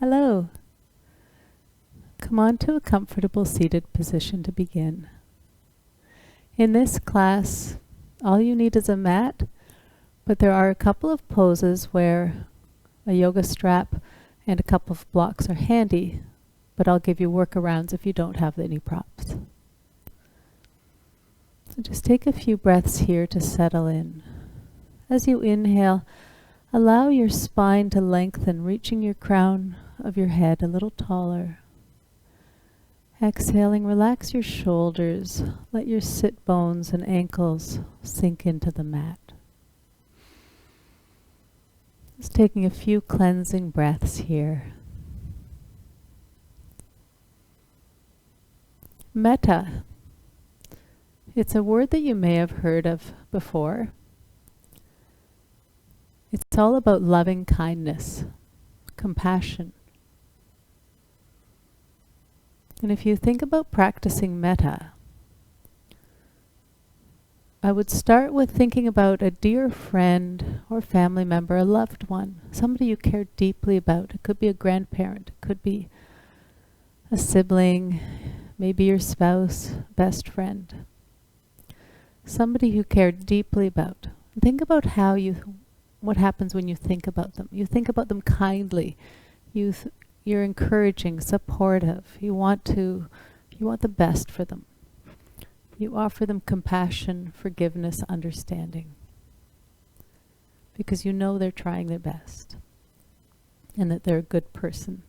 Hello. Come on to a comfortable seated position to begin. In this class, all you need is a mat, but there are a couple of poses where a yoga strap and a couple of blocks are handy, but I'll give you workarounds if you don't have any props. So just take a few breaths here to settle in. As you inhale, allow your spine to lengthen, reaching your crown of your head a little taller. Exhaling, relax your shoulders. Let your sit bones and ankles sink into the mat. Just taking a few cleansing breaths here. Metta. It's a word that you may have heard of before. It's all about loving kindness, compassion. And if you think about practicing metta, I would start with thinking about a dear friend or family member, a loved one, somebody you care deeply about. It could be a grandparent, it could be a sibling, maybe your spouse, best friend. Somebody you care deeply about. Think about what happens when you think about them. You think about them kindly. You're encouraging, supportive. You want the best for them. You offer them compassion, forgiveness, understanding. Because you know they're trying their best. And that they're a good person.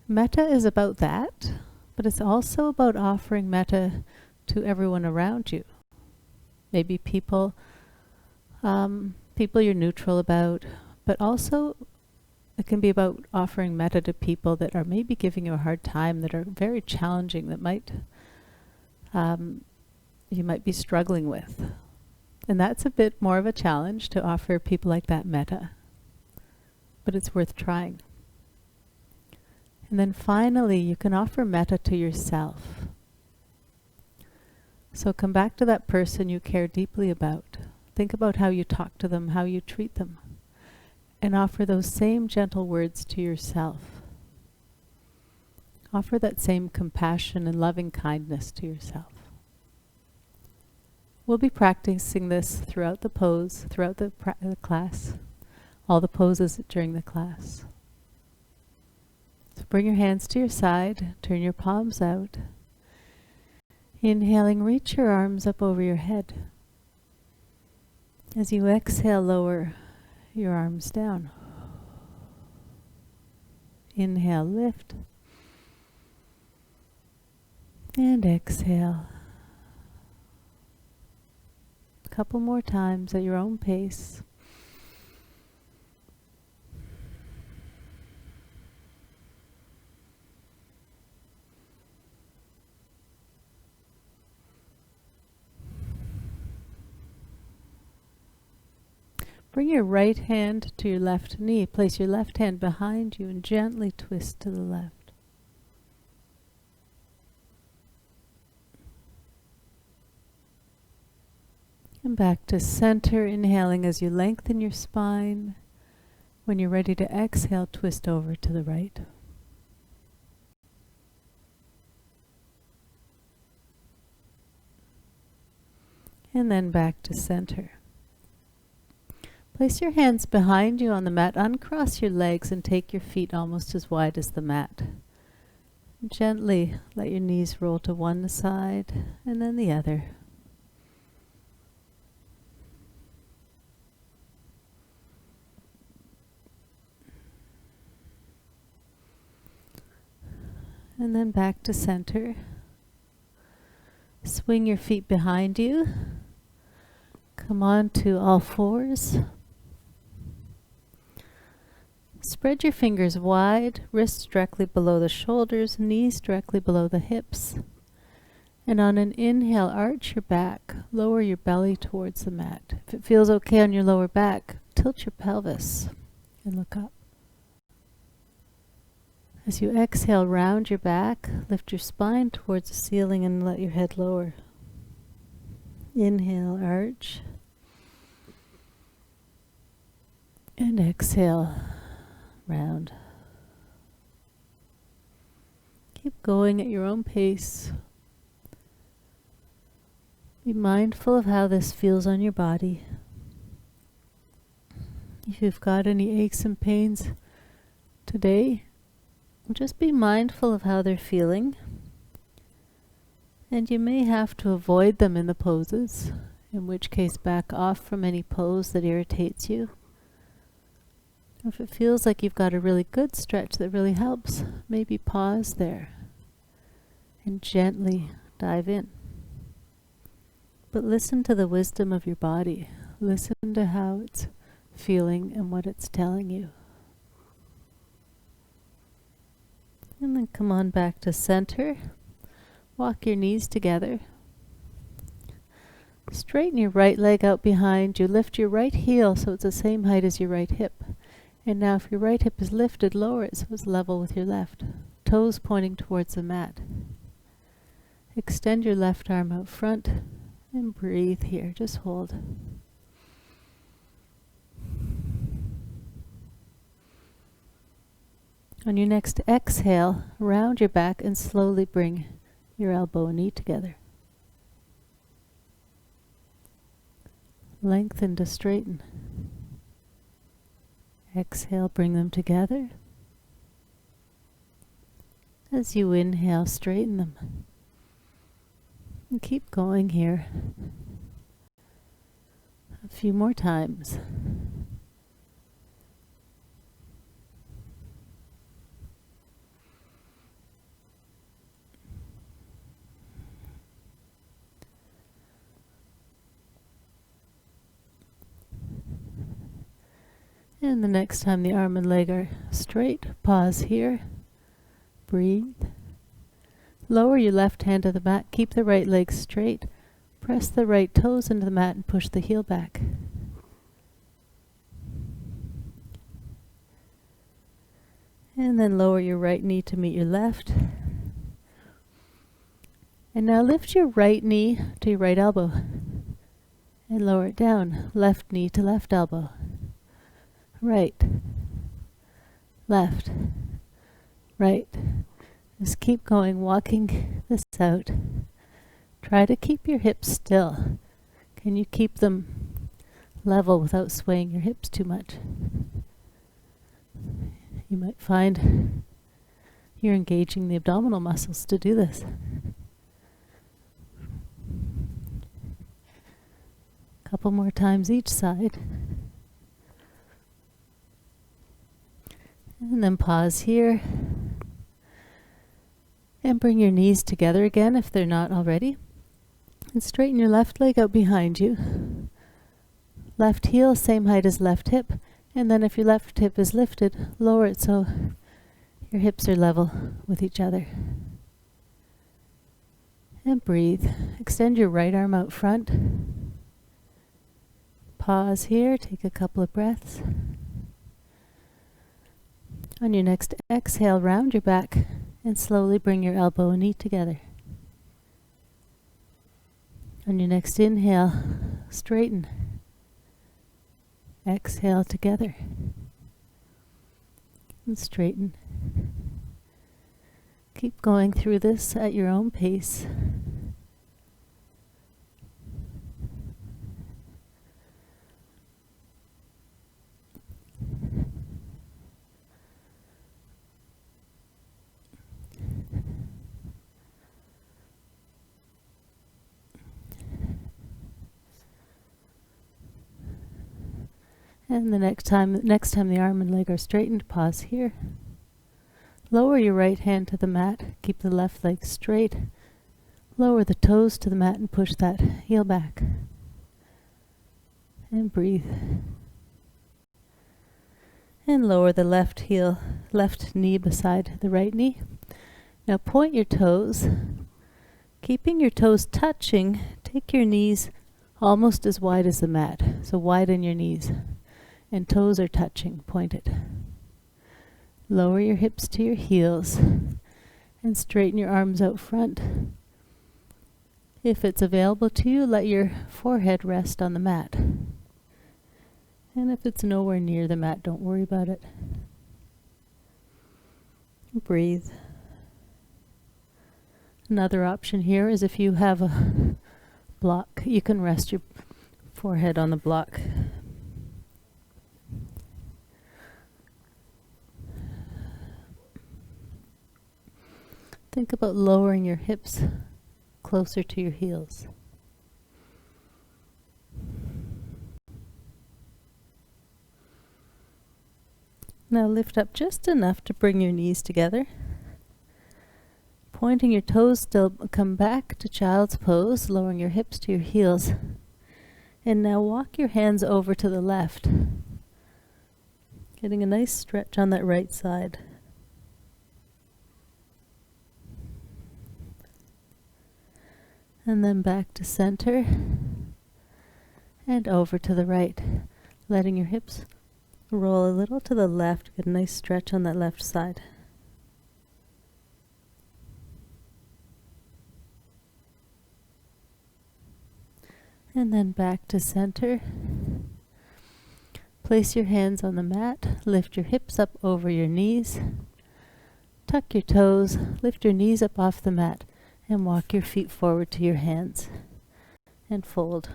Metta is about that, but it's also about offering metta to everyone around you. Maybe people you're neutral about, but also it can be about offering metta to people that are maybe giving you a hard time, that are very challenging, that you might be struggling with. And that's a bit more of a challenge to offer people like that metta. But it's worth trying. And then finally, you can offer metta to yourself. So come back to that person you care deeply about. Think about how you talk to them, how you treat them. And offer those same gentle words to yourself. Offer that same compassion and loving kindness to yourself. We'll be practicing this throughout the class, all the poses during the class. So bring your hands to your side, turn your palms out. Inhaling, reach your arms up over your head. As you exhale, lower your arms down. Inhale, lift. And exhale. A couple more times at your own pace. Bring your right hand to your left knee. Place your left hand behind you and gently twist to the left. And back to center, inhaling as you lengthen your spine. When you're ready to exhale, twist over to the right. And then back to center. Place your hands behind you on the mat. Uncross your legs and take your feet almost as wide as the mat. Gently let your knees roll to one side and then the other. And then back to center. Swing your feet behind you. Come on to all fours. Spread your fingers wide, wrists directly below the shoulders, knees directly below the hips. And on an inhale, arch your back, lower your belly towards the mat. If it feels okay on your lower back, tilt your pelvis and look up. As you exhale, round your back, lift your spine towards the ceiling and let your head lower. Inhale, arch. And exhale, round. Keep going at your own pace. Be mindful of how this feels on your body. If you've got any aches and pains today, just be mindful of how they're feeling. And you may have to avoid them in the poses, in which case back off from any pose that irritates you. If it feels like you've got a really good stretch that really helps, maybe pause there and gently dive in. But listen to the wisdom of your body. Listen to how it's feeling and what it's telling you. And then come on back to center. Walk your knees together. Straighten your right leg out behind you. Lift your right heel so it's the same height as your right hip. And now if your right hip is lifted, lower it so it's level with your left. Toes pointing towards the mat. Extend your left arm out front and breathe here. Just hold. On your next exhale, round your back and slowly bring your elbow and knee together. Lengthen to straighten. Exhale, bring them together. As you inhale, straighten them. And keep going here. A few more times. And the next time the arm and leg are straight, pause here. Breathe. Lower your left hand to the mat. Keep the right leg straight. Press the right toes into the mat and push the heel back. And then lower your right knee to meet your left. And now lift your right knee to your right elbow. And lower it down. Left knee to left elbow. Right, left, right. Just keep going, walking this out. Try to keep your hips still. Can you keep them level without swaying your hips too much? You might find you're engaging the abdominal muscles to do this. A couple more times each side. And then pause here. And bring your knees together again if they're not already. And straighten your left leg out behind you. Left heel, same height as left hip. And then if your left hip is lifted, lower it so your hips are level with each other. And breathe. Extend your right arm out front. Pause here, take a couple of breaths. On your next exhale, round your back and slowly bring your elbow and knee together. On your next inhale, straighten. Exhale together. And straighten. Keep going through this at your own pace. And the next time the arm and leg are straightened, pause here. Lower your right hand to the mat. Keep the left leg straight. Lower the toes to the mat and push that heel back. And breathe. And lower the left knee beside the right knee. Now point your toes. Keeping your toes touching, take your knees almost as wide as the mat. So widen your knees. And toes are touching, pointed. Lower your hips to your heels and straighten your arms out front. If it's available to you, let your forehead rest on the mat. And if it's nowhere near the mat, don't worry about it. breathe. Another option here is if you have a block, you can rest your forehead on the block. Think about lowering your hips closer to your heels. Now lift up just enough to bring your knees together. Pointing your toes still, come back to child's pose, lowering your hips to your heels. And now walk your hands over to the left, getting a nice stretch on that right side. And then back to center and over to the right, letting your hips roll a little to the left, get a nice stretch on that left side. And then back to center. Place your hands on the mat, lift your hips up over your knees, tuck your toes, lift your knees up off the mat, and walk your feet forward to your hands and fold.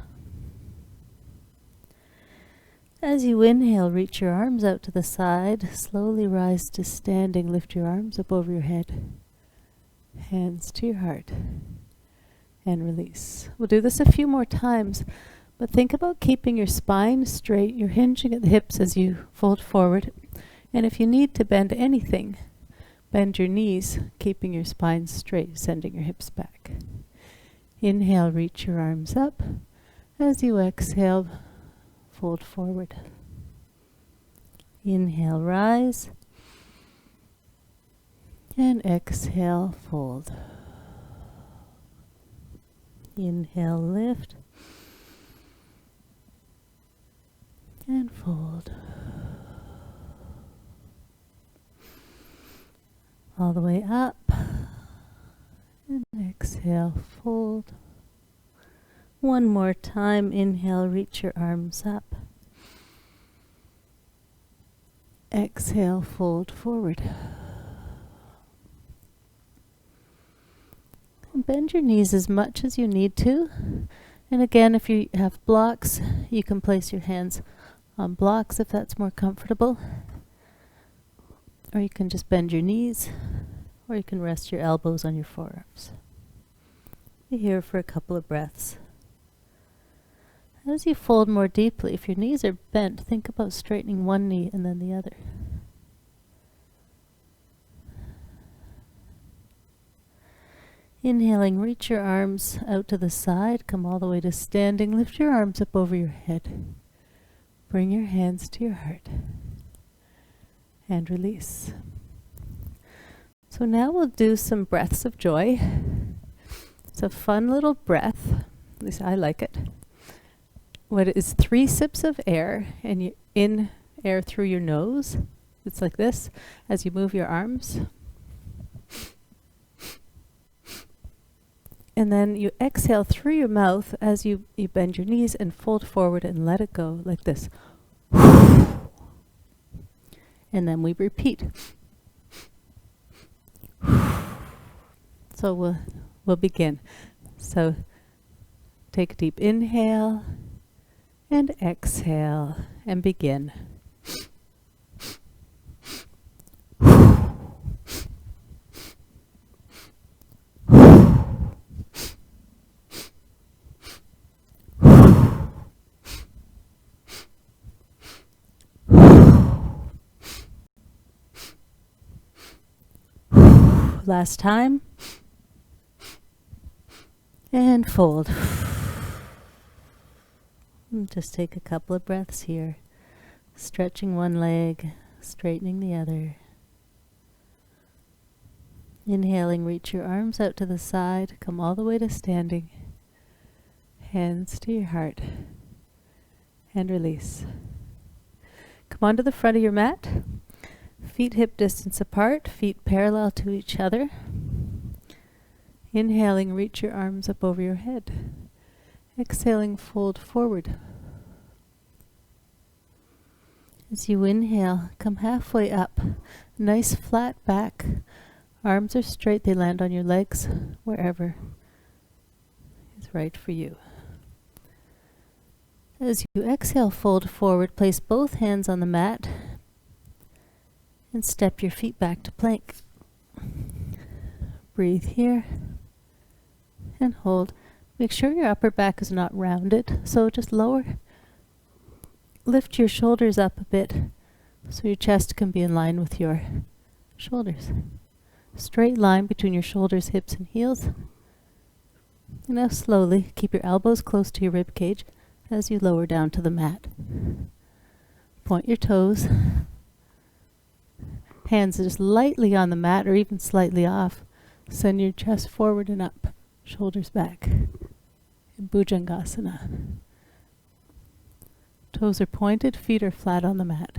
As you inhale, reach your arms out to the side, slowly rise to standing, lift your arms up over your head, hands to your heart, and release. We'll do this a few more times, but think about keeping your spine straight. You're hinging at the hips as you fold forward, and if you need to bend anything, bend your knees, keeping your spine straight, sending your hips back. Inhale, reach your arms up. As you exhale, fold forward. Inhale, rise. And exhale, fold. Inhale, lift. And fold. All the way up. And exhale, fold. One more time, inhale, reach your arms up. Exhale, fold forward. And bend your knees as much as you need to. And again, if you have blocks, you can place your hands on blocks if that's more comfortable. Or you can just bend your knees, or you can rest your elbows on your forearms. Be here for a couple of breaths. As you fold more deeply, if your knees are bent, think about straightening one knee and then the other. Inhaling, reach your arms out to the side, come all the way to standing, lift your arms up over your head. Bring your hands to your heart. And release. So now we'll do some breaths of joy. It's a fun little breath, at least I like it. What is 3 sips of air, and you in air through your nose. It's like this as you move your arms. And then you exhale through your mouth as you bend your knees and fold forward and let it go like this. And then we repeat. So we'll begin. So take a deep inhale and exhale and begin. Last time. And fold. And just take a couple of breaths here. Stretching one leg, straightening the other. Inhaling, reach your arms out to the side, come all the way to standing. Hands to your heart. And release. Come onto the front of your mat. Feet hip distance apart, feet parallel to each other. Inhaling, reach your arms up over your head. Exhaling, fold forward. As you inhale, come halfway up. Nice flat back. Arms are straight, they land on your legs, wherever is right for you. As you exhale, fold forward, place both hands on the mat, and step your feet back to plank. Breathe here, and hold. Make sure your upper back is not rounded, so just lift your shoulders up a bit, so your chest can be in line with your shoulders. Straight line between your shoulders, hips, and heels. And now slowly keep your elbows close to your rib cage as you lower down to the mat. Point your toes. Hands just lightly on the mat or even slightly off. Send your chest forward and up, shoulders back. In Bhujangasana. Toes are pointed, feet are flat on the mat.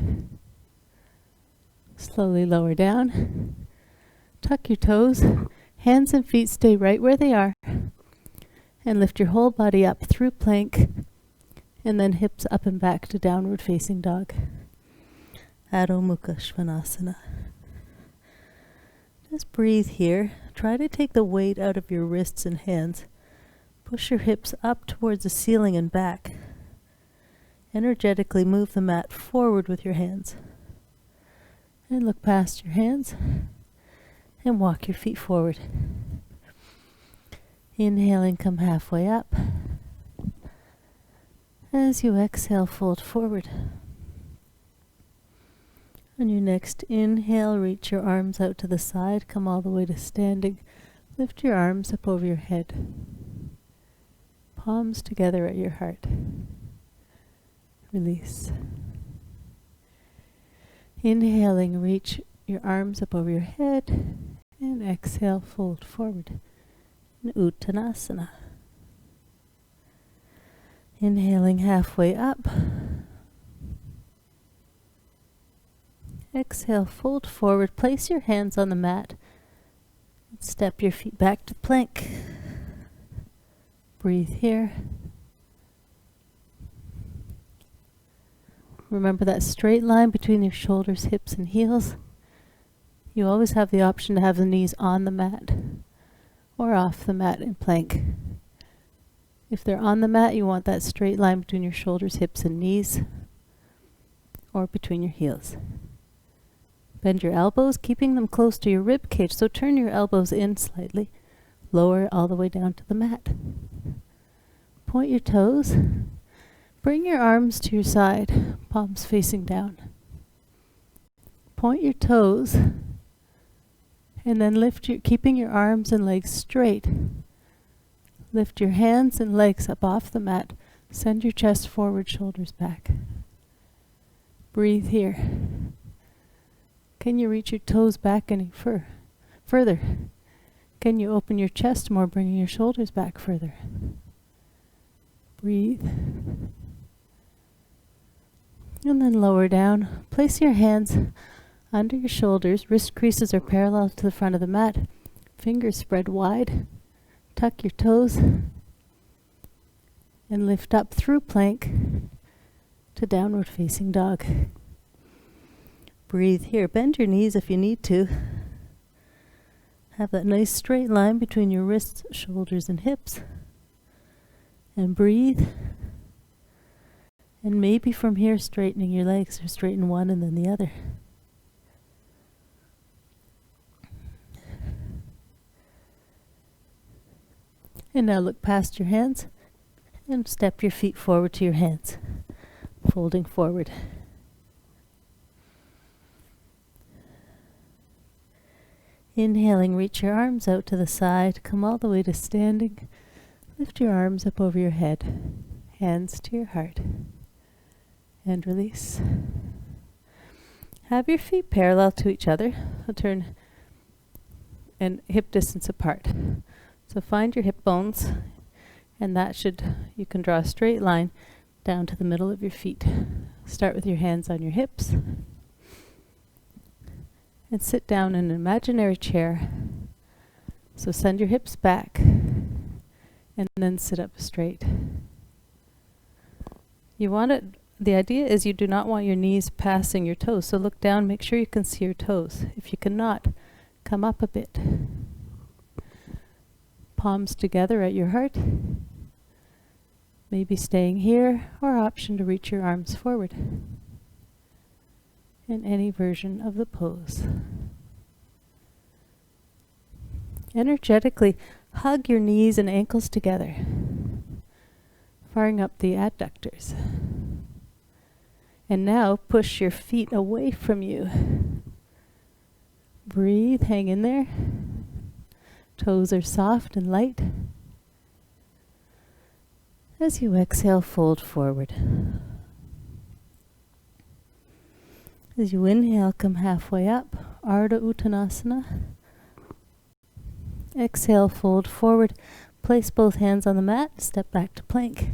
Slowly lower down. Tuck your toes. Hands and feet stay right where they are. And lift your whole body up through plank. And then hips up and back to downward facing dog. Adho Mukha Svanasana. Just breathe here. Try to take the weight out of your wrists and hands. Push your hips up towards the ceiling and back. Energetically move the mat forward with your hands. And look past your hands. And walk your feet forward. Inhaling, come halfway up. As you exhale, fold forward. On your next inhale, reach your arms out to the side, come all the way to standing. Lift your arms up over your head. Palms together at your heart. Release. Inhaling, reach your arms up over your head, and exhale, fold forward. Uttanasana. Inhaling halfway up. Exhale, fold forward, place your hands on the mat, and step your feet back to plank. Breathe here. Remember that straight line between your shoulders, hips, and heels. You always have the option to have the knees on the mat or off the mat in plank. If they're on the mat, you want that straight line between your shoulders, hips, and knees, or between your heels. Bend your elbows, keeping them close to your rib cage, so turn your elbows in slightly. Lower all the way down to the mat. Point your toes. Bring your arms to your side, palms facing down. Point your toes, and then keeping your arms and legs straight. Lift your hands and legs up off the mat. Send your chest forward, shoulders back. Breathe here. Can you reach your toes back any further? Can you open your chest more, bringing your shoulders back further? Breathe. And then lower down. Place your hands under your shoulders. Wrist creases are parallel to the front of the mat. Fingers spread wide. Tuck your toes. And lift up through plank to downward facing dog. Breathe here. Bend your knees if you need to. Have that nice straight line between your wrists, shoulders, and hips. And breathe. And maybe from here, straightening your legs, or straighten one and then the other. And now look past your hands and step your feet forward to your hands, folding forward. Inhaling, reach your arms out to the side, come all the way to standing. Lift your arms up over your head, hands to your heart, and release. Have your feet parallel to each other, turn and hip distance apart. So find your hip bones, and you can draw a straight line down to the middle of your feet. Start with your hands on your hips. And sit down in an imaginary chair. So send your hips back and then sit up straight. You want it the idea is you do not want your knees passing your toes. So look down, make sure you can see your toes. If you cannot, come up a bit. Palms together at your heart. Maybe staying here, or option to reach your arms forward in any version of the pose. Energetically, hug your knees and ankles together, firing up the adductors. And now push your feet away from you. Breathe, hang in there. Toes are soft and light. As you exhale, fold forward. As you inhale, come halfway up, Ardha Uttanasana. Exhale, fold forward. Place both hands on the mat, step back to plank.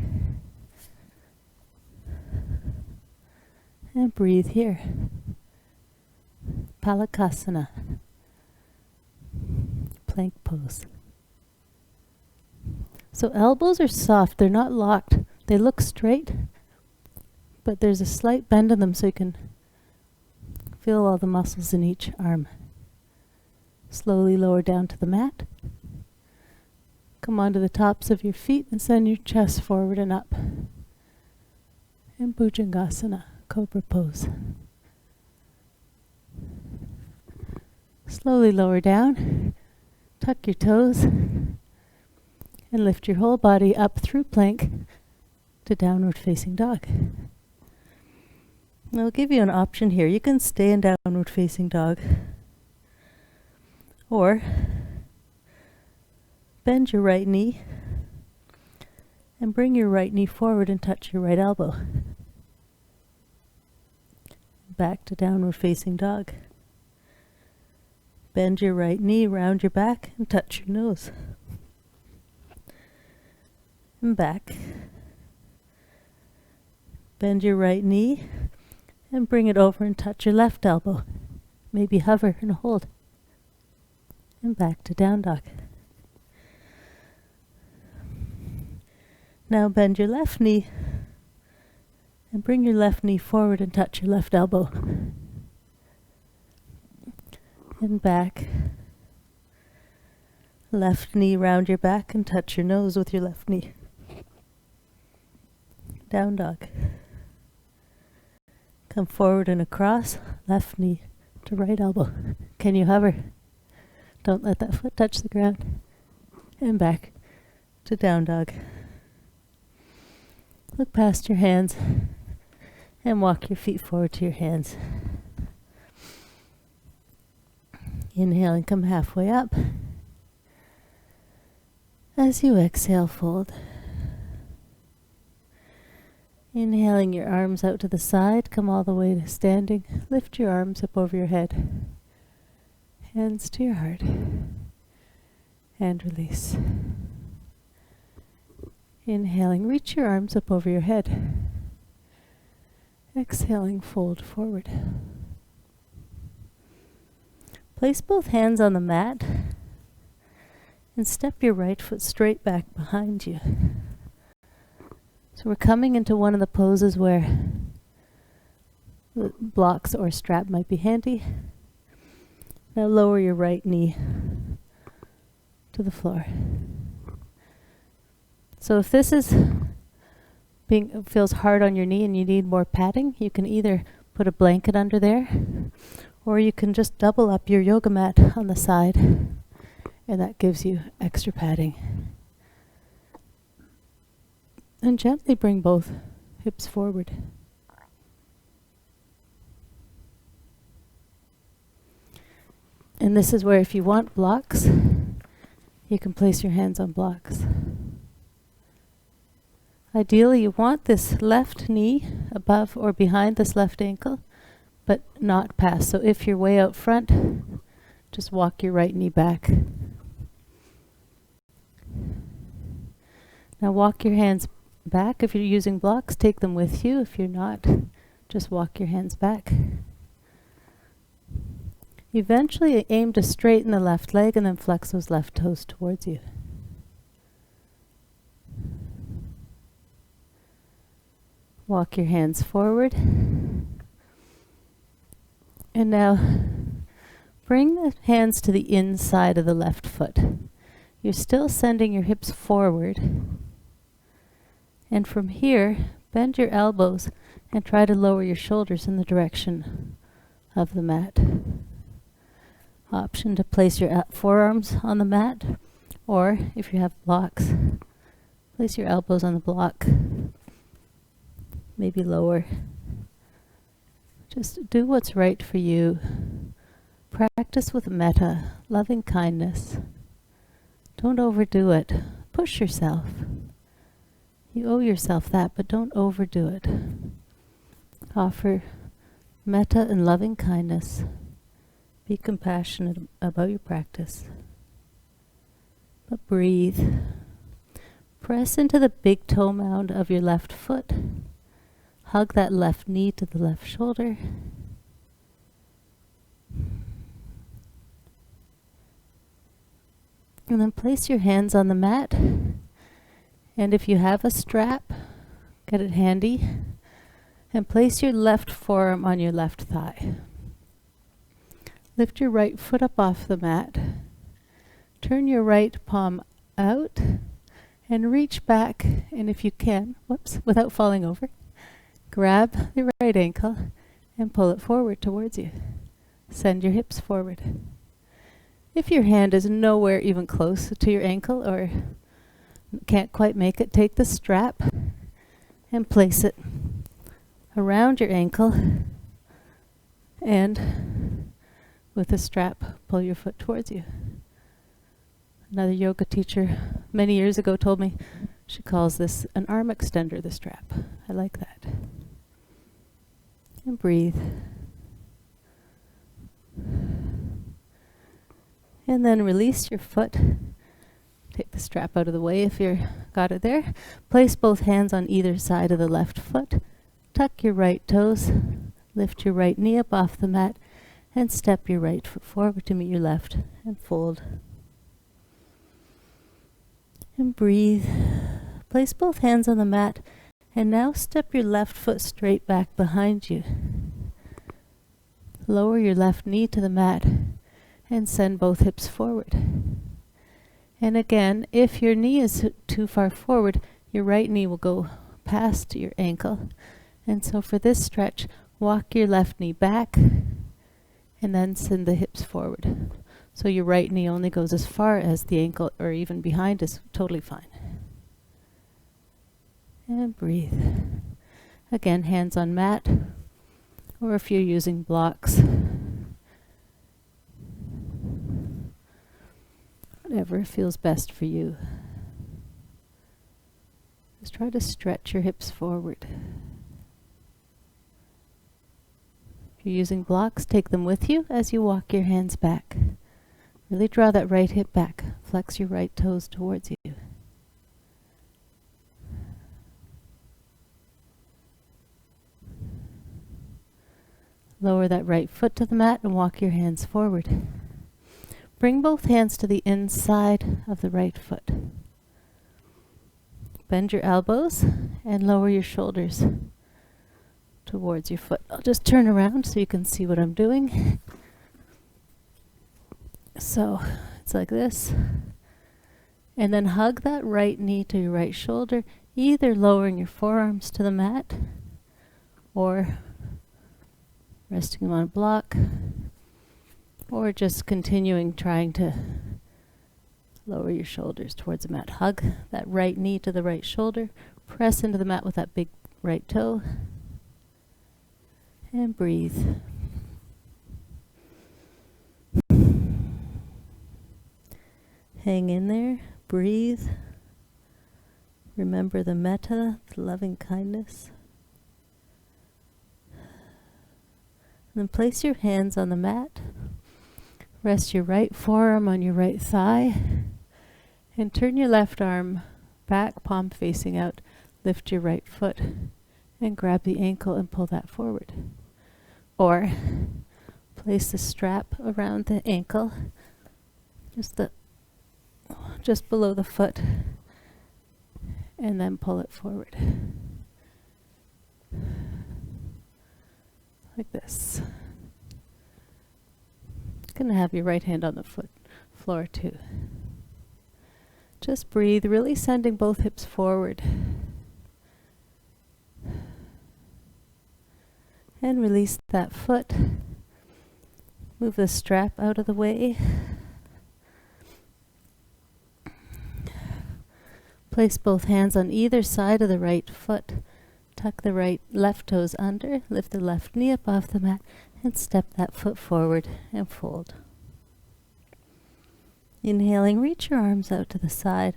And breathe here. Palakasana. Plank pose. So elbows are soft, they're not locked. They look straight, but there's a slight bend in them so you can feel all the muscles in each arm. Slowly lower down to the mat. Come onto the tops of your feet and send your chest forward and up. And Bhujangasana, Cobra pose. Slowly lower down, tuck your toes, and lift your whole body up through plank to downward facing dog. I'll give you an option here. You can stay in downward facing dog, or bend your right knee and bring your right knee forward and touch your right elbow. Back to downward facing dog. Bend your right knee, round your back, and touch your nose. And back. Bend your right knee and bring it over and touch your left elbow. Maybe hover and hold. And back to down dog. Now bend your left knee and bring your left knee forward and touch your left elbow. And back. Left knee round your back and touch your nose with your left knee. Down dog. Come forward and across, left knee to right elbow. Can you hover? Don't let that foot touch the ground. And back to down dog. Look past your hands and walk your feet forward to your hands. Inhale and come halfway up. As you exhale, fold. Inhaling your arms out to the side, come all the way to standing. Lift your arms up over your head. Hands to your heart. And release. Inhaling, reach your arms up over your head. Exhaling, fold forward. Place both hands on the mat and step your right foot straight back behind you. So we're coming into one of the poses where the blocks or strap might be handy. Now lower your right knee to the floor. So if this is feels hard on your knee and you need more padding, you can either put a blanket under there, or you can just double up your yoga mat on the side, and that gives you extra padding. And gently bring both hips forward. And this is where, if you want blocks, you can place your hands on blocks. Ideally, you want this left knee above or behind this left ankle, but not past. So if you're way out front, just walk your right knee back. Now walk your hands back. If you're using blocks, take them with you. If you're not, just walk your hands back. Eventually aim to straighten the left leg and then flex those left toes towards you. Walk your hands forward. And now bring the hands to the inside of the left foot. You're still sending your hips forward. And from here, bend your elbows and try to lower your shoulders in the direction of the mat. Option to place your forearms on the mat, or if you have blocks, place your elbows on the block, maybe lower. Just do what's right for you. Practice with metta, loving kindness. Don't overdo it. Push yourself. You owe yourself that, but don't overdo it. Offer metta and loving kindness. Be compassionate about your practice. But breathe. Press into the big toe mound of your left foot. Hug that left knee to the left shoulder. And then place your hands on the mat. And if you have a strap, get it handy. And place your left forearm on your left thigh. Lift your right foot up off the mat. Turn your right palm out and reach back, and if you can, without falling over, grab the right ankle and pull it forward towards you. Send your hips forward. If your hand is nowhere even close to your ankle or can't quite make it, take the strap and place it around your ankle, and with the strap, pull your foot towards you. Another yoga teacher many years ago told me she calls this an arm extender, the strap. I like that. And breathe. And then release your foot. Take the strap out of the way if you've got it there. Place both hands on either side of the left foot. Tuck your right toes. Lift your right knee up off the mat and step your right foot forward to meet your left and fold. And breathe. Place both hands on the mat and now step your left foot straight back behind you. Lower your left knee to the mat and send both hips forward. And again, if your knee is too far forward, your right knee will go past your ankle. And so for this stretch, walk your left knee back and then send the hips forward. So your right knee only goes as far as the ankle, or even behind is totally fine. And breathe. Again, hands on mat, or if you're using blocks, whatever feels best for you. Just try to stretch your hips forward. If you're using blocks, take them with you as you walk your hands back. Really draw that right hip back. Flex your right toes towards you. Lower that right foot to the mat and walk your hands forward. Bring both hands to the inside of the right foot. Bend your elbows and lower your shoulders towards your foot. I'll just turn around so you can see what I'm doing. So it's like this. And then hug that right knee to your right shoulder, either lowering your forearms to the mat or resting them on a block, or just continuing trying to lower your shoulders towards the mat. Hug that right knee to the right shoulder, press into the mat with that big right toe, and breathe. Hang in there, breathe. Remember the metta, the loving kindness. And then place your hands on the mat. Rest your right forearm on your right thigh. And turn your left arm back, palm facing out. Lift your right foot and grab the ankle and pull that forward. Or place the strap around the ankle, just below the foot, and then pull it forward. Like this. Gonna have your right hand on the floor too. Just breathe, really sending both hips forward. And release that foot. Move the strap out of the way. Place both hands on either side of the right foot. Tuck the left toes under, lift the left knee up off the mat, and step that foot forward and fold. Inhaling, reach your arms out to the side,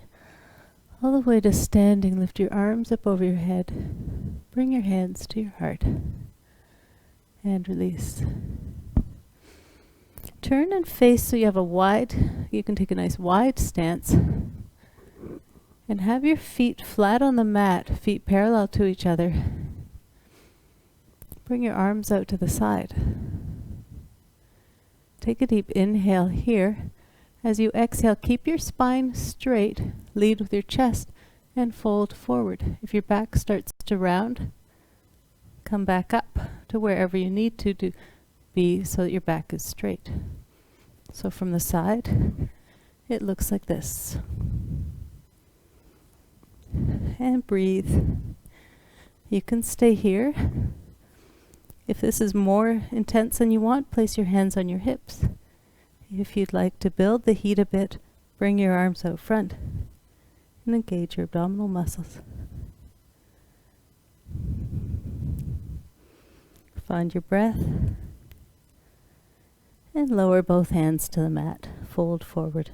all the way to standing. Lift your arms up over your head. Bring your hands to your heart. And release. Turn and face so you have you can take a nice wide stance. And have your feet flat on the mat, feet parallel to each other. Bring your arms out to the side. Take a deep inhale here. As you exhale, keep your spine straight, lead with your chest, and fold forward. If your back starts to round, come back up to wherever you need to be so that your back is straight. So from the side, it looks like this. And breathe. You can stay here. If this is more intense than you want, place your hands on your hips. If you'd like to build the heat a bit, bring your arms out front and engage your abdominal muscles. Find your breath and lower both hands to the mat. Fold forward.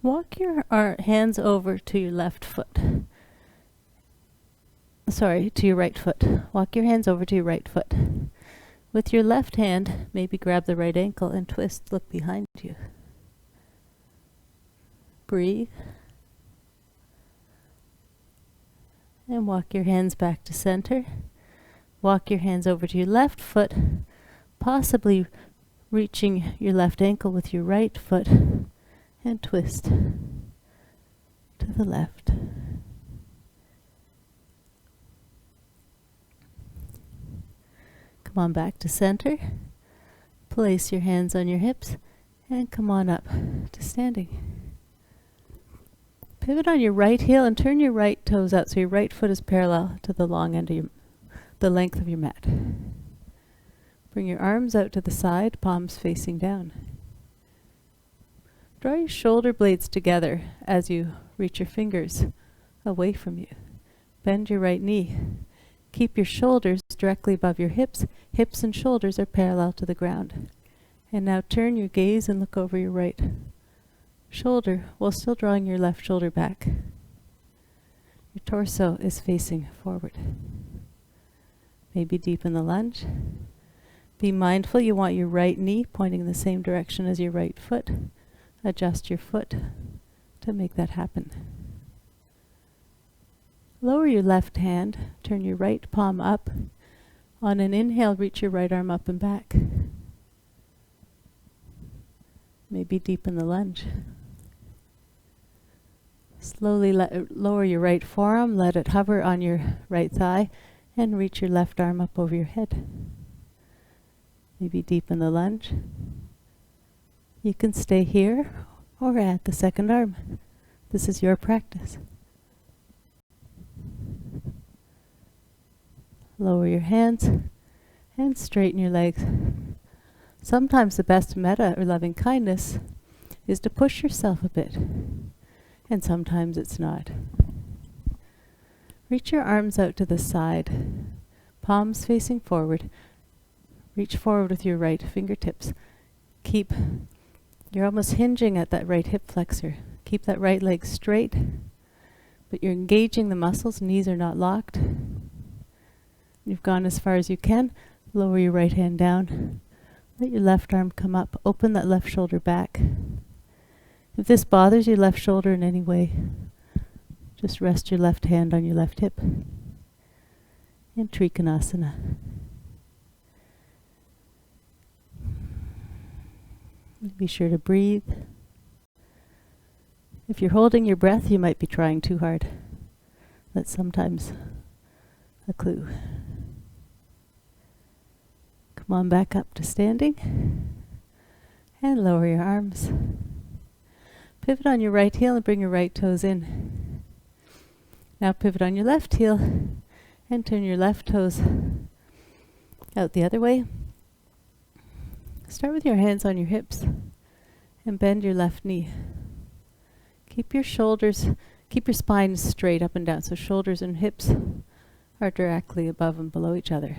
Walk your hands over to your left foot. To your right foot. Walk your hands over to your right foot. With your left hand, maybe grab the right ankle and twist, look behind you. Breathe. And walk your hands back to center. Walk your hands over to your left foot, possibly reaching your left ankle with your right foot, and twist to the left. Come on back to center. Place your hands on your hips and come on up to standing. Pivot on your right heel and turn your right toes out so your right foot is parallel to the long end of the length of your mat. Bring your arms out to the side, palms facing down. Draw your shoulder blades together as you reach your fingers away from you. Bend your right knee. Keep your shoulders directly above your hips. Hips and shoulders are parallel to the ground. And now turn your gaze and look over your right shoulder while still drawing your left shoulder back. Your torso is facing forward. Maybe deepen the lunge. Be mindful you want your right knee pointing in the same direction as your right foot. Adjust your foot to make that happen. Lower your left hand, turn your right palm up. On an inhale, reach your right arm up and back. Maybe deepen the lunge. Slowly lower your right forearm, let it hover on your right thigh, and reach your left arm up over your head. Maybe deepen the lunge. You can stay here or add the second arm. This is your practice. Lower your hands and straighten your legs. Sometimes the best metta or loving kindness is to push yourself a bit, and sometimes it's not. Reach your arms out to the side, palms facing forward. Reach forward with your right fingertips. You're almost hinging at that right hip flexor. Keep that right leg straight, but you're engaging the muscles. Knees are not locked. You've gone as far as you can. Lower your right hand down. Let your left arm come up. Open that left shoulder back. If this bothers your left shoulder in any way, just rest your left hand on your left hip. And Trikonasana. Be sure to breathe. If you're holding your breath, you might be trying too hard. That's sometimes a clue. Come on back up to standing. And lower your arms. Pivot on your right heel and bring your right toes in. Now pivot on your left heel and turn your left toes out the other way. Start with your hands on your hips and bend your left knee. Keep your spine straight up and down, so shoulders and hips are directly above and below each other.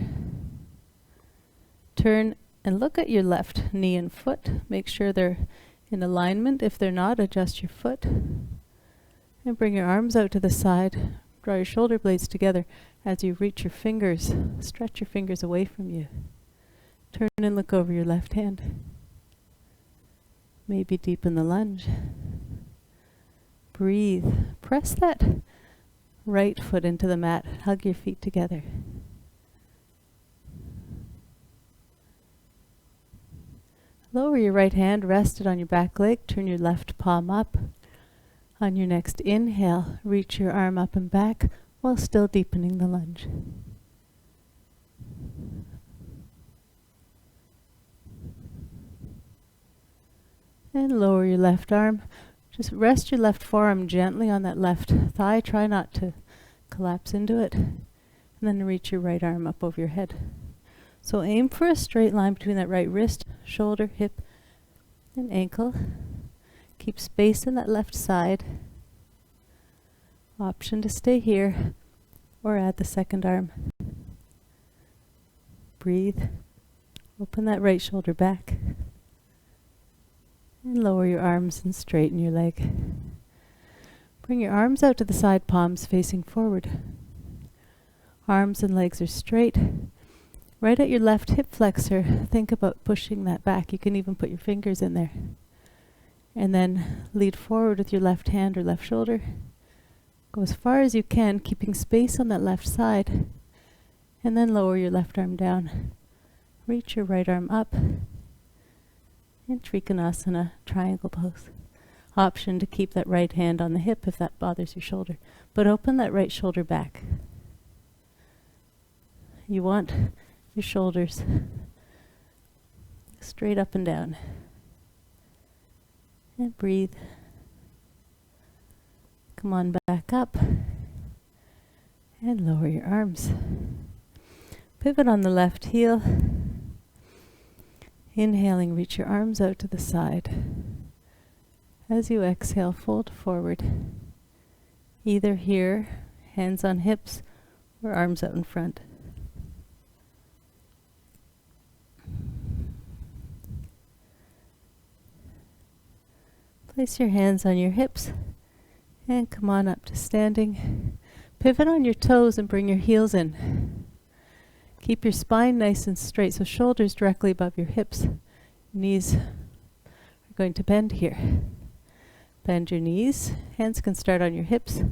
Turn and look at your left knee and foot. Make sure they're in alignment. If they're not, adjust your foot. And bring your arms out to the side. Draw your shoulder blades together as you reach your fingers. Stretch your fingers away from you. Turn and look over your left hand. Maybe deepen the lunge. Breathe. Press that right foot into the mat. Hug your feet together. Lower your right hand, rest it on your back leg. Turn your left palm up. On your next inhale, reach your arm up and back while still deepening the lunge. And lower your left arm. Just rest your left forearm gently on that left thigh. Try not to collapse into it. And then reach your right arm up over your head. So aim for a straight line between that right wrist, shoulder, hip, and ankle. Keep space in that left side. Option to stay here or add the second arm. Breathe. Open that right shoulder back. And lower your arms and straighten your leg. Bring your arms out to the side, palms facing forward. Arms and legs are straight. Right at your left hip flexor, think about pushing that back. You can even put your fingers in there. And then lead forward with your left hand or left shoulder. Go as far as you can, keeping space on that left side. And then lower your left arm down. Reach your right arm up. And Trikonasana, triangle pose. Option to keep that right hand on the hip if that bothers your shoulder. But open that right shoulder back. You want your shoulders straight up and down. And breathe. Come on back up. And lower your arms. Pivot on the left heel. Inhaling, reach your arms out to the side. As you exhale, fold forward. Either here, hands on hips, or arms out in front. Place your hands on your hips and come on up to standing. Pivot on your toes and bring your heels in. Keep your spine nice and straight, so shoulders directly above your hips. Knees are going to bend here. Bend your knees. Hands can start on your hips.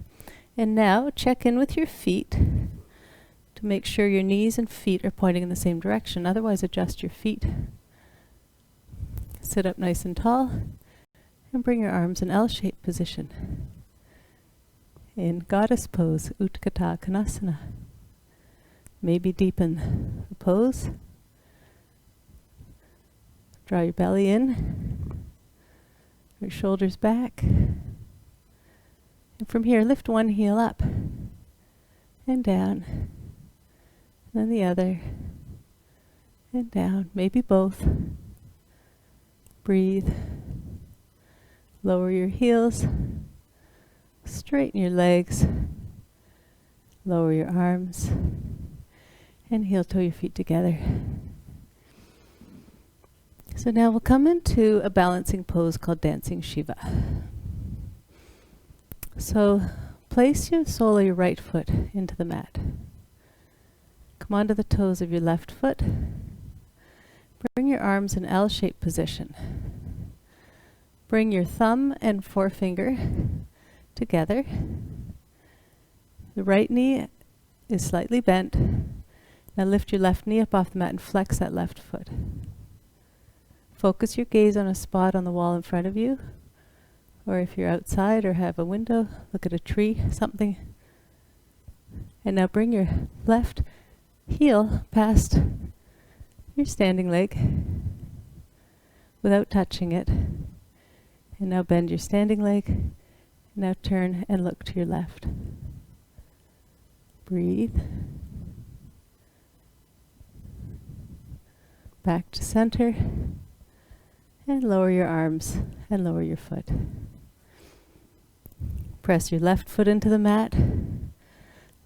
And now check in with your feet to make sure your knees and feet are pointing in the same direction. Otherwise, adjust your feet. Sit up nice and tall and bring your arms in L-shaped position. In goddess pose, Utthata Konasana. Maybe deepen the pose. Draw your belly in. Your shoulders back. And from here, lift one heel up and down. And then the other. And down. Maybe both. Breathe. Lower your heels. Straighten your legs. Lower your arms. And heel toe your feet together. So now we'll come into a balancing pose called Dancing Shiva. So place your sole of your right foot into the mat. Come onto the toes of your left foot. Bring your arms in L-shaped position. Bring your thumb and forefinger together. The right knee is slightly bent. Now lift your left knee up off the mat and flex that left foot. Focus your gaze on a spot on the wall in front of you, Or if you're outside or have a window, look at a tree, something. And now bring your left heel past your standing leg without touching it. And now bend your standing leg. Now turn and look to your left. Breathe. Back to center. And lower your arms and lower your foot. Press your left foot into the mat.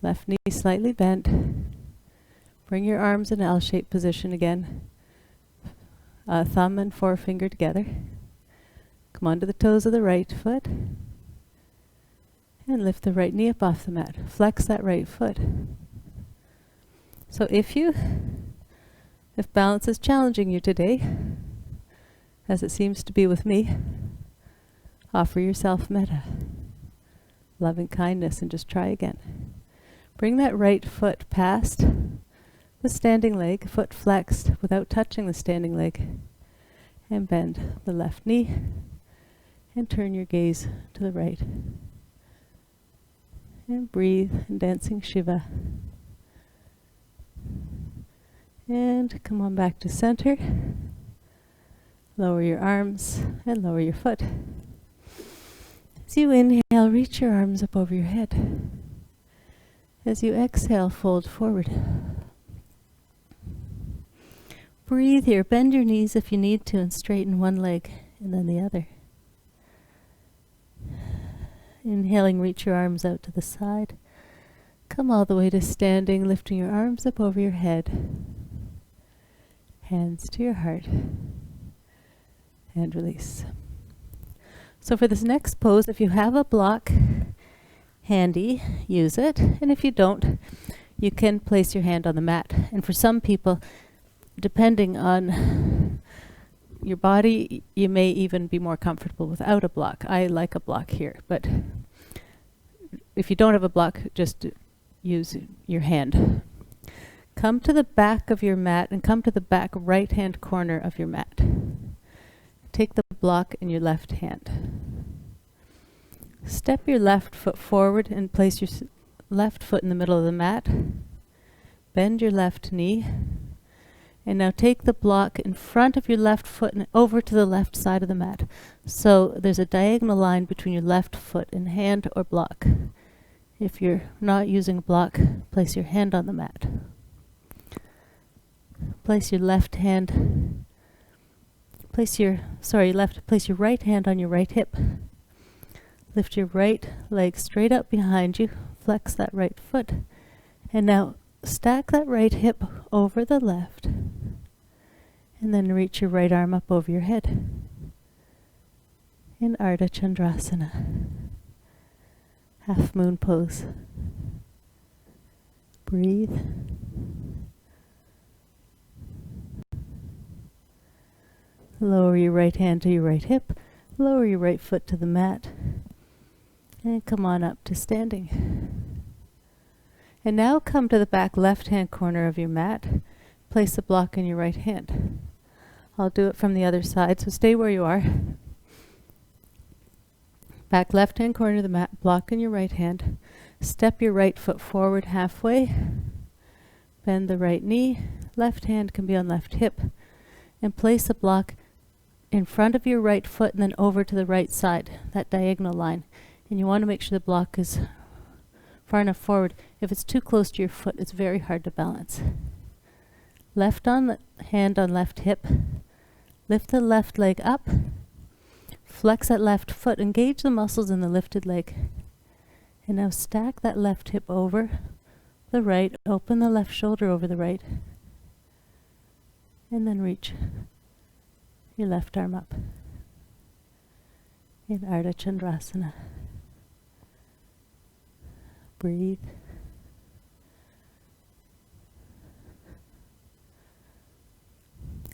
Left knee slightly bent. Bring your arms in L-shaped position again. Thumb and forefinger together. Come onto the toes of the right foot. And lift the right knee up off the mat. Flex that right foot. So if balance is challenging you today, as it seems to be with me, offer yourself metta, loving kindness, and just try again. Bring that right foot past the standing leg, foot flexed without touching the standing leg, and bend the left knee and turn your gaze to the right. And breathe in dancing Shiva. And come on back to center. Lower your arms and lower your foot. As you inhale, reach your arms up over your head. As you exhale, fold forward. Breathe here. Bend your knees if you need to and straighten one leg and then the other. Inhaling, reach your arms out to the side. Come all the way to standing, lifting your arms up over your head. Hands to your heart. And release. So for this next pose, if you have a block handy, use it. And if you don't, you can place your hand on the mat. And for some people, depending on your body, you may even be more comfortable without a block. I like a block here, but if you don't have a block, just use your hand. Come to the back of your mat and come to the back right-hand corner of your mat. Take the block in your left hand. Step your left foot forward and place your left foot in the middle of the mat. Bend your left knee. And now take the block in front of your left foot and over to the left side of the mat. So there's a diagonal line between your left foot and hand or block. If you're not using a block, place your hand on the mat. Place your left hand, place your right hand on your right hip. Lift your right leg straight up behind you, flex that right foot, and now stack that right hip over the left, and then reach your right arm up over your head in Ardha Chandrasana, half moon pose. Breathe. Lower your right hand to your right hip, lower your right foot to the mat, and come on up to standing. And now come to the back left-hand corner of your mat. Place the block in your right hand. I'll do it from the other side, so stay where you are. Back left-hand corner of the mat, block in your right hand. Step your right foot forward halfway. Bend the right knee. Left hand can be on left hip. And place the block in front of your right foot and then over to the right side, that diagonal line. And you want to make sure the block is far enough forward. If it's too close to your foot, it's very hard to balance. Left hand on left hip. Lift the left leg up. Flex that left foot. Engage the muscles in the lifted leg. And now stack that left hip over the right. Open the left shoulder over the right. And then reach your left arm up in Ardha Chandrasana. Breathe.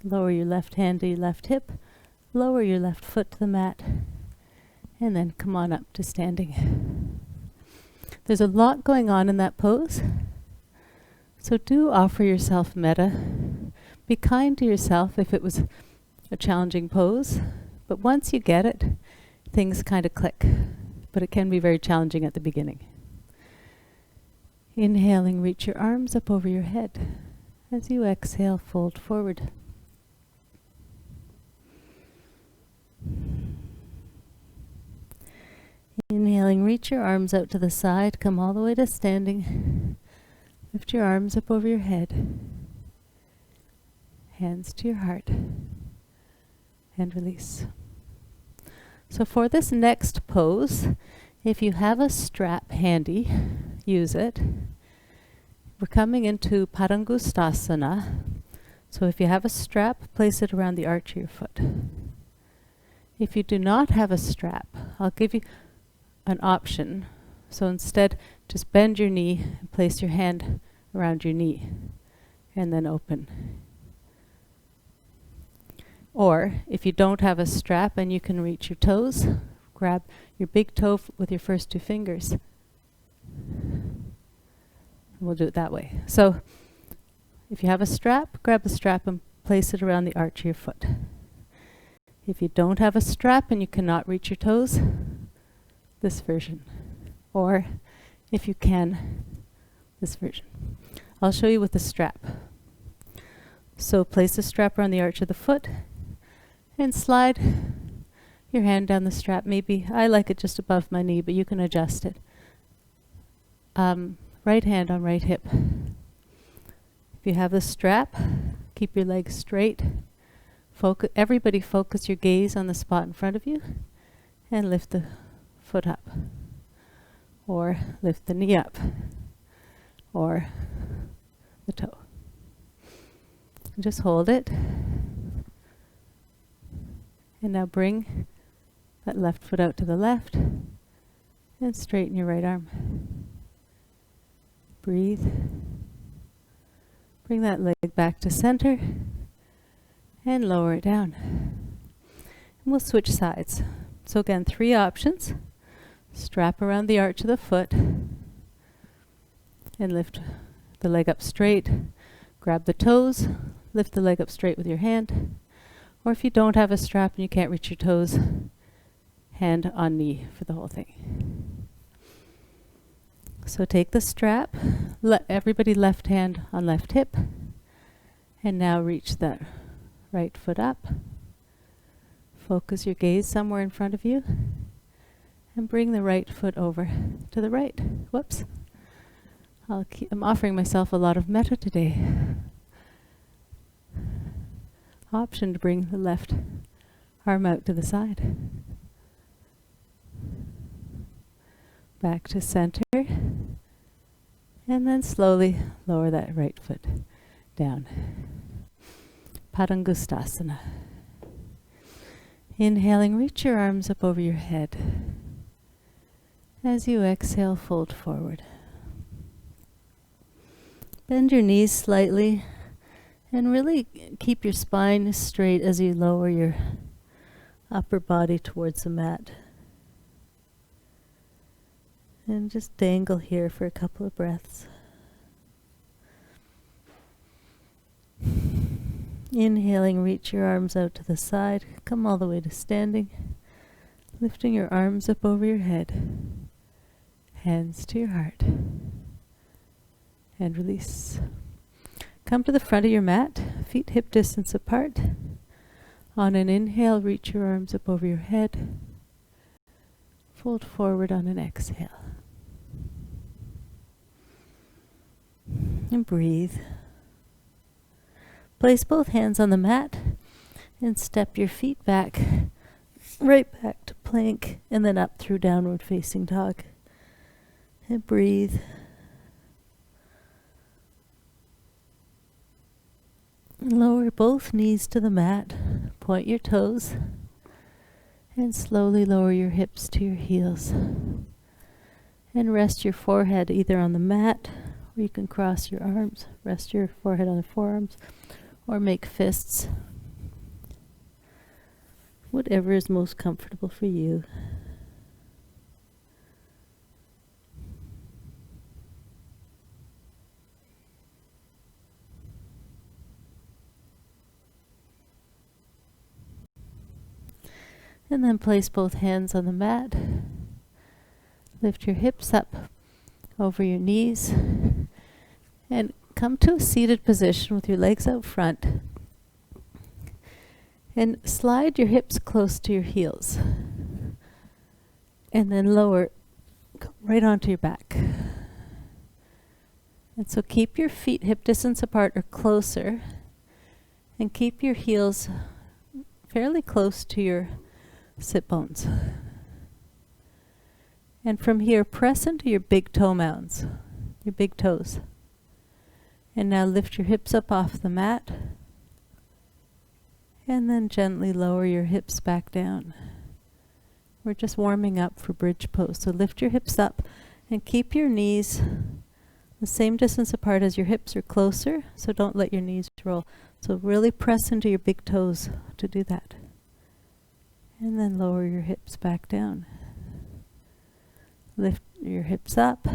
Lower your left hand to your left hip. Lower your left foot to the mat. And then come on up to standing. There's a lot going on in that pose. So do offer yourself metta. Be kind to yourself if it was a challenging pose. But once you get it, things kind of click, but it can be very challenging at the beginning. Inhaling, reach your arms up over your head. As you exhale, fold forward. Inhaling, reach your arms out to the side, come all the way to standing. Lift your arms up over your head. Hands to your heart. And release. So for this next pose, if you have a strap handy, use it. We're coming into Padangustasana. So if you have a strap, place it around the arch of your foot. If you do not have a strap, I'll give you an option. So instead, just bend your knee and place your hand around your knee and then open. Or if you don't have a strap and you can reach your toes, grab your big toe with your first two fingers. And we'll do it that way. So if you have a strap, grab the strap and place it around the arch of your foot. If you don't have a strap and you cannot reach your toes, this version. Or if you can, this version. I'll show you with the strap. So place the strap around the arch of the foot and slide your hand down the strap. Maybe I like it just above my knee, but you can adjust it. Right hand on right hip. If you have the strap, keep your legs straight. Everybody focus your gaze on the spot in front of you and lift the foot up. Or lift the knee up. Or the toe. And just hold it. And now bring that left foot out to the left and straighten your right arm. Breathe. Bring that leg back to center and lower it down. And we'll switch sides. So again, 3 options. Strap around the arch of the foot and lift the leg up straight. Grab the toes, lift the leg up straight with your hand. Or if you don't have a strap and you can't reach your toes, hand on knee for the whole thing. So take the strap, everybody left hand on left hip, and now reach that right foot up. Focus your gaze somewhere in front of you, and bring the right foot over to the right. Whoops. I'm offering myself a lot of metta today. Option to bring the left arm out to the side. Back to center. And then slowly lower that right foot down. Padangustasana. Inhaling, reach your arms up over your head. As you exhale, fold forward. Bend your knees slightly and really keep your spine straight as you lower your upper body towards the mat. And just dangle here for a couple of breaths. Inhaling, reach your arms out to the side. Come all the way to standing. Lifting your arms up over your head. Hands to your heart. And release. Come to the front of your mat, feet hip distance apart. On an inhale, reach your arms up over your head. Fold forward on an exhale. And breathe. Place both hands on the mat and step your feet back, right back to plank, and then up through downward facing dog. And breathe. Lower both knees to the mat, point your toes, and slowly lower your hips to your heels. And rest your forehead either on the mat, or you can cross your arms, rest your forehead on the forearms, or make fists. Whatever is most comfortable for you. And then place both hands on the mat. Lift your hips up over your knees. And come to a seated position with your legs out front. And slide your hips close to your heels. And then lower right onto your back. And so keep your feet hip distance apart or closer. And keep your heels fairly close to your sit bones. And from here, press into your big toe mounds, your big toes. And now lift your hips up off the mat. And then gently lower your hips back down. We're just warming up for bridge pose. So lift your hips up and keep your knees the same distance apart as your hips or closer. So don't let your knees roll. So really press into your big toes to do that. And then lower your hips back down. Lift your hips up.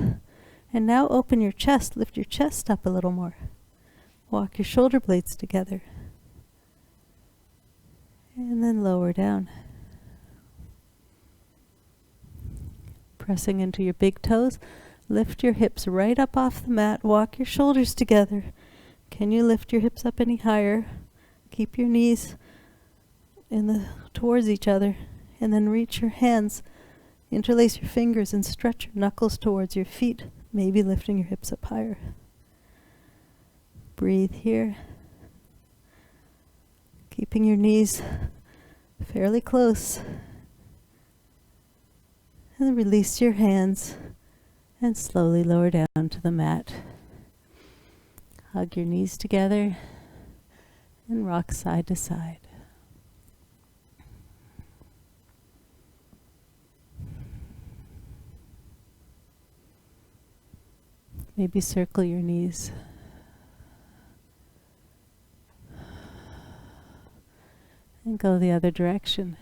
And now open your chest. Lift your chest up a little more. Walk your shoulder blades together. And then lower down. Pressing into your big toes. Lift your hips right up off the mat. Walk your shoulders together. Can you lift your hips up any higher? Keep your knees towards each other. And then reach your hands. Interlace your fingers and stretch your knuckles towards your feet. Maybe lifting your hips up higher. Breathe here. Keeping your knees fairly close. And release your hands and slowly lower down to the mat. Hug your knees together and rock side to side. Maybe circle your knees. And go the other direction.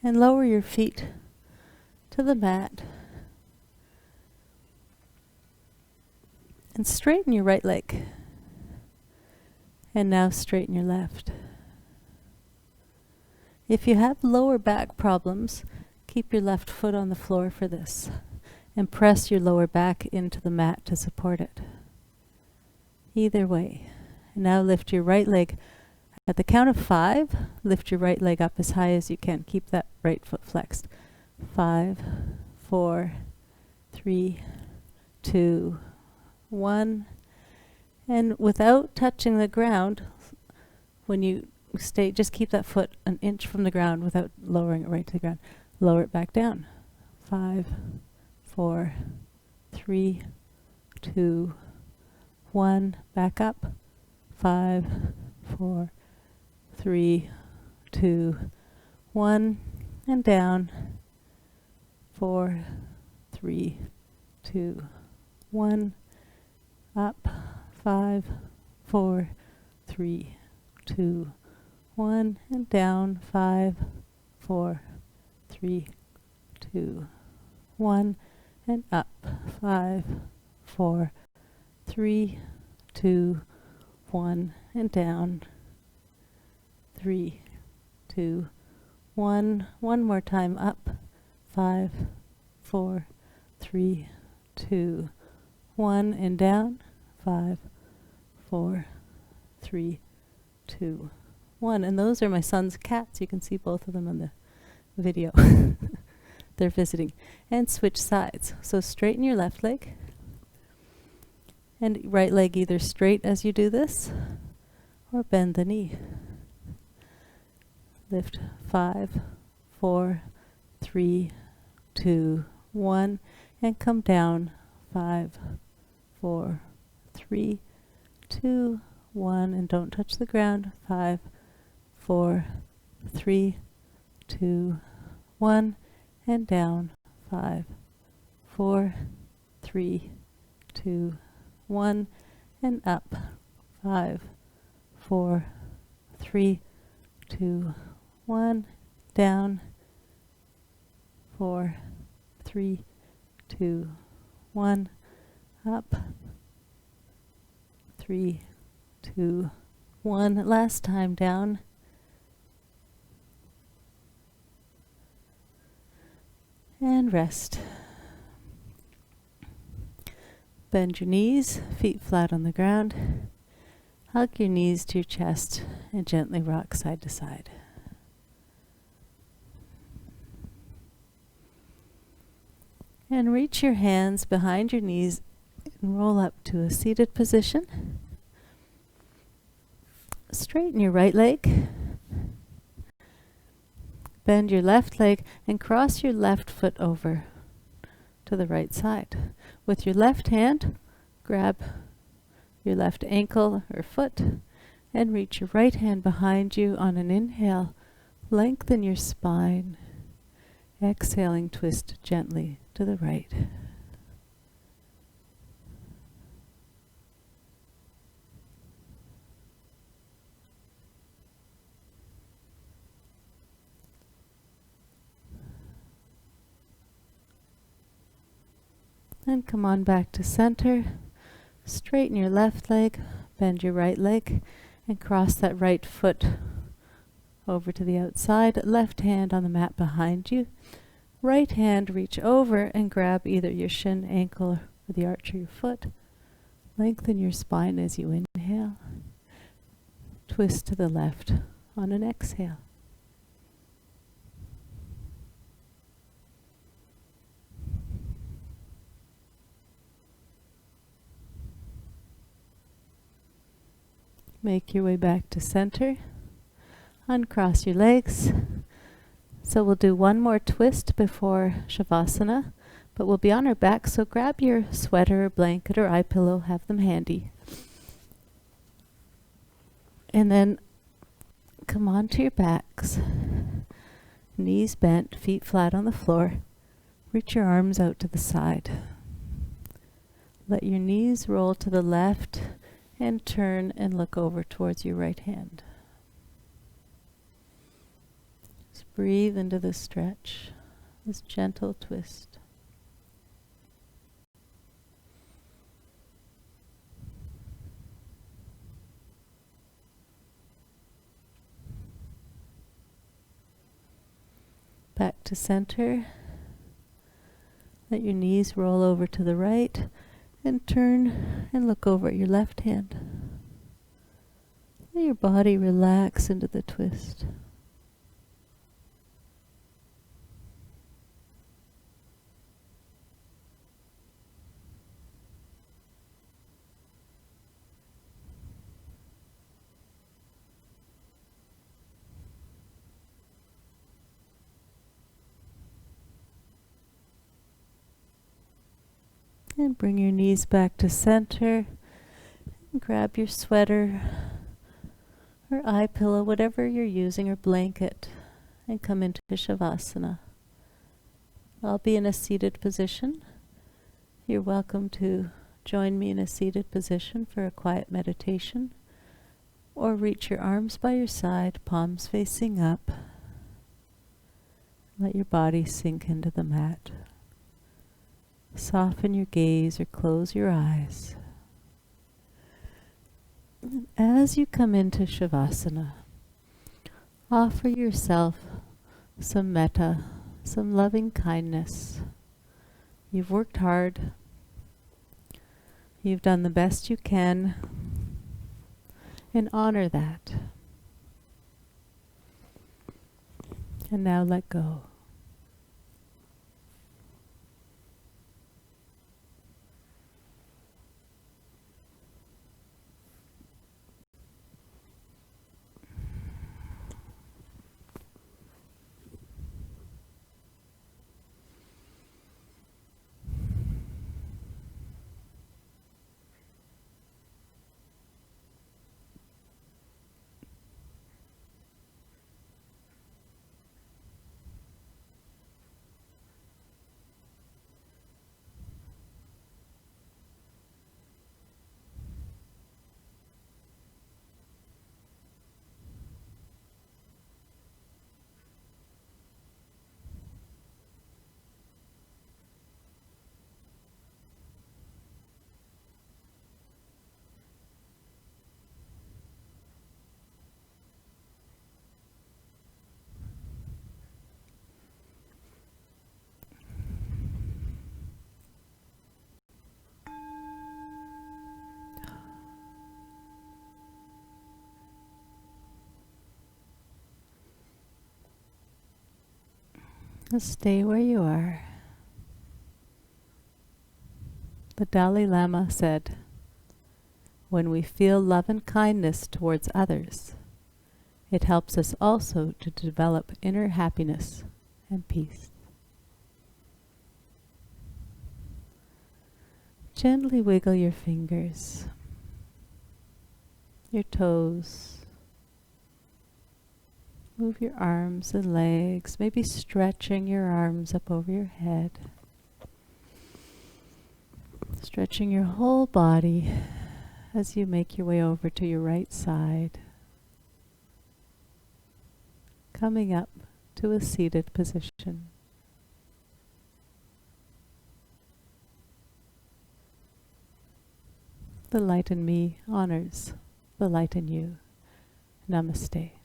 And lower your feet to the mat. And straighten your right leg. And now straighten your left. If you have lower back problems, keep your left foot on the floor for this. And press your lower back into the mat to support it. Either way. And now lift your right leg. At the count of 5, lift your right leg up as high as you can. Keep that right foot flexed. 5, 4, 3, 2, 1. And without touching the ground, when you stay, just keep that foot an inch from the ground without lowering it right to the ground. Lower it back down. 5, 4, 3, 2, 1. Back up. 5, 4, 3, 2, 1. And down. 4, 3, 2, 1. Up. 5, 4, 3, 2, 1. And down. 5, 4, 3, 2, 1. And up. 5, 4, 3, 2, 1. And down. 3, 2, 1. One more time. Up. 5, 4, 3, 2, 1. And down. 5, 4, 3, 2, 1. And those are my son's cats. You can see both of them on the video. They're visiting. And switch sides. So straighten your left leg. And right leg either straight as you do this, or bend the knee. Lift. 5, 4, 3, 2, 1. And come down. 5, 4, 3, 2, 1. And don't touch the ground. 5, 4, 3, 2, 1. And down. 5, 4, 3, 2, 1. And up. 5, 4, 3, 2, 1. Down. 4, 3, 2, 1. Up. 3, 2, 1. Last time down. And rest. Bend your knees, feet flat on the ground. Hug your knees to your chest and gently rock side to side. And reach your hands behind your knees and roll up to a seated position. Straighten your right leg. Bend your left leg and cross your left foot over to the right side. With your left hand, grab your left ankle or foot and reach your right hand behind you on an inhale. Lengthen your spine. Exhaling, twist gently to the right. And come on back to center. Straighten your left leg, bend your right leg, and cross that right foot over to the outside. Left hand on the mat behind you. Right hand reach over and grab either your shin, ankle, or the arch of your foot. Lengthen your spine as you inhale. Twist to the left on an exhale. Make your way back to center. Uncross your legs. So we'll do one more twist before Shavasana, but we'll be on our back, so grab your sweater or blanket or eye pillow, have them handy. And then come onto your backs. Knees bent, feet flat on the floor. Reach your arms out to the side. Let your knees roll to the left and turn and look over towards your right hand. Just breathe into the stretch, this gentle twist. Back to center. Let your knees roll over to the right and turn and look over at your left hand. Let your body relax into the twist. And bring your knees back to center. And grab your sweater or eye pillow, whatever you're using, or blanket, and come into Shavasana. I'll be in a seated position. You're welcome to join me in a seated position for a quiet meditation, or reach your arms by your side, palms facing up. Let your body sink into the mat. Soften your gaze or close your eyes. As you come into Shavasana, offer yourself some metta, some loving kindness. You've worked hard. You've done the best you can, and honor that. And now let go. Just stay where you are. The Dalai Lama said, when we feel love and kindness towards others, it helps us also to develop inner happiness and peace. Gently wiggle your fingers, your toes. Move your arms and legs, maybe stretching your arms up over your head. Stretching your whole body as you make your way over to your right side. Coming up to a seated position. The light in me honors the light in you. Namaste.